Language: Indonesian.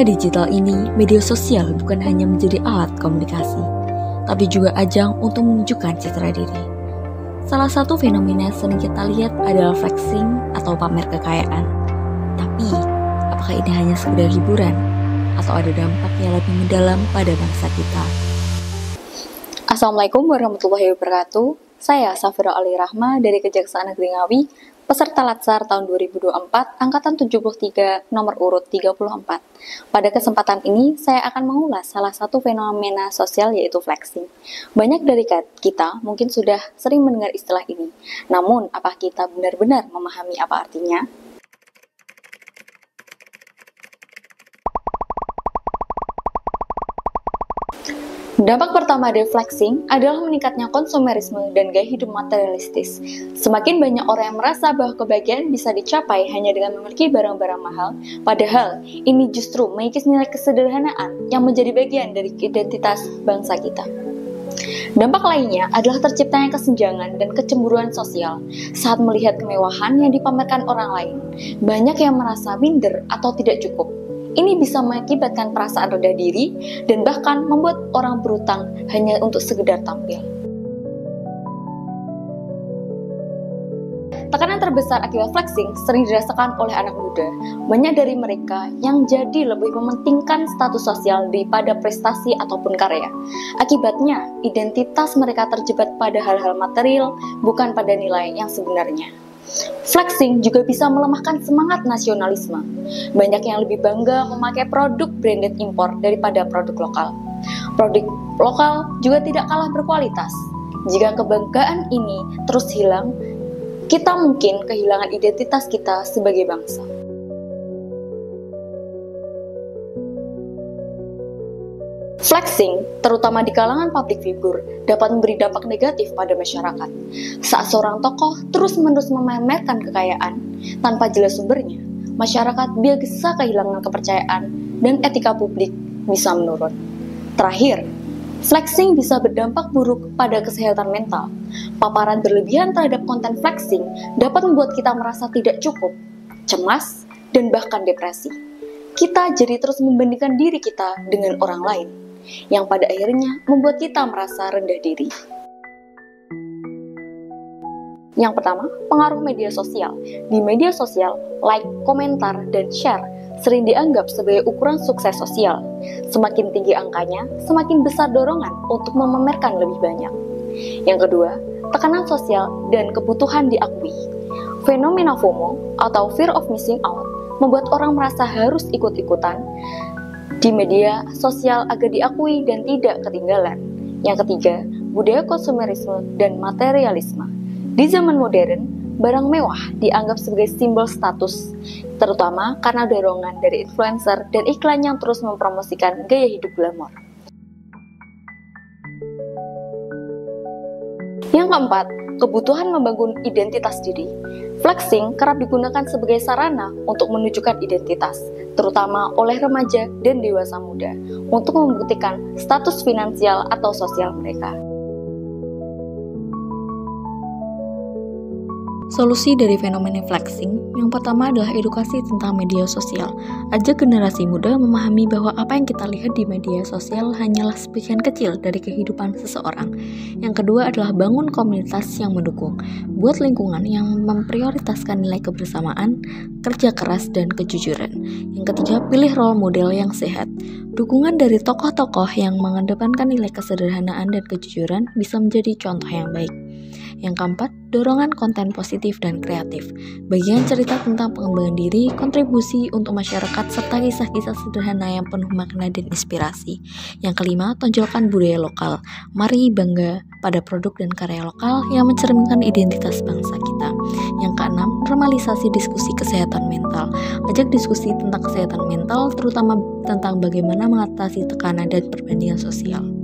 era digital ini, media sosial bukan hanya menjadi alat komunikasi, tapi juga ajang untuk menunjukkan citra diri. Salah satu fenomena yang sering kita lihat adalah flexing atau pamer kekayaan. Tapi, apakah ini hanya sekedar hiburan? Atau ada dampak yang lebih mendalam pada bangsa kita? Assalamualaikum warahmatullahi wabarakatuh. Saya Safira Ali Rahma dari Kejaksaan Negeri Ngawi, peserta Latsar tahun 2024, angkatan 73, nomor urut 34. Pada kesempatan ini, saya akan mengulas salah satu fenomena sosial yaitu flexing. Banyak dari kita mungkin sudah sering mendengar istilah ini. Namun, apakah kita benar-benar memahami apa artinya? Dampak pertama dari flexing adalah meningkatnya konsumerisme dan gaya hidup materialistis. Semakin banyak orang yang merasa bahwa kebahagiaan bisa dicapai hanya dengan memiliki barang-barang mahal, padahal ini justru mengikis nilai kesederhanaan yang menjadi bagian dari identitas bangsa kita. Dampak lainnya adalah terciptanya kesenjangan dan kecemburuan sosial saat melihat kemewahan yang dipamerkan orang lain. Banyak yang merasa minder atau tidak cukup. Ini bisa mengakibatkan perasaan rendah diri dan bahkan membuat orang berutang hanya untuk sekedar tampil. Tekanan terbesar akibat flexing sering dirasakan oleh anak muda. Banyak dari mereka yang jadi lebih mementingkan status sosial daripada prestasi ataupun karya. Akibatnya, identitas mereka terjebak pada hal-hal material, bukan pada nilai yang sebenarnya. Flexing juga bisa melemahkan semangat nasionalisme. Banyak yang lebih bangga memakai produk branded impor daripada produk lokal. Produk lokal juga tidak kalah berkualitas. Jika kebanggaan ini terus hilang, kita mungkin kehilangan identitas kita sebagai bangsa. Flexing, terutama di kalangan public figure, dapat memberi dampak negatif pada masyarakat. Saat seorang tokoh terus-menerus memamerkan kekayaan tanpa jelas sumbernya, masyarakat bisa kehilangan kepercayaan dan etika publik bisa menurun. Terakhir, flexing bisa berdampak buruk pada kesehatan mental. Paparan berlebihan terhadap konten flexing dapat membuat kita merasa tidak cukup, cemas, dan bahkan depresi. Kita jadi terus membandingkan diri kita dengan orang lain, yang pada akhirnya membuat kita merasa rendah diri. Yang pertama, pengaruh media sosial. Di media sosial, like, komentar, dan share sering dianggap sebagai ukuran sukses sosial. Semakin tinggi angkanya, semakin besar dorongan untuk memamerkan lebih banyak. Yang kedua, tekanan sosial dan kebutuhan diakui. Fenomena FOMO atau fear of missing out membuat orang merasa harus ikut-ikutan di media sosial agar diakui dan tidak ketinggalan. Yang ketiga, budaya konsumerisme dan materialisme. Di zaman modern, barang mewah dianggap sebagai simbol status, terutama karena dorongan dari influencer dan iklan yang terus mempromosikan gaya hidup glamor. Yang keempat, kebutuhan membangun identitas diri. Flexing kerap digunakan sebagai sarana untuk menunjukkan identitas, terutama oleh remaja dan dewasa muda, untuk membuktikan status finansial atau sosial mereka. Solusi dari fenomena flexing yang pertama adalah edukasi tentang media sosial. Ajak generasi muda memahami bahwa apa yang kita lihat di media sosial hanyalah sebagian kecil dari kehidupan seseorang. Yang kedua adalah bangun komunitas yang mendukung. Buat lingkungan yang memprioritaskan nilai kebersamaan, kerja keras, dan kejujuran. Yang ketiga, pilih role model yang sehat. Dukungan dari tokoh-tokoh yang mengedepankan nilai kesederhanaan dan kejujuran bisa menjadi contoh yang baik. Yang keempat, dorongan konten positif dan kreatif. Bagian cerita tentang pengembangan diri, kontribusi untuk masyarakat, serta kisah-kisah sederhana yang penuh makna dan inspirasi. Yang kelima, tonjolkan budaya lokal. Mari bangga pada produk dan karya lokal yang mencerminkan identitas bangsa kita. Yang keenam, normalisasi diskusi kesehatan mental. Ajak diskusi tentang kesehatan mental, terutama tentang bagaimana mengatasi tekanan dan perbandingan sosial.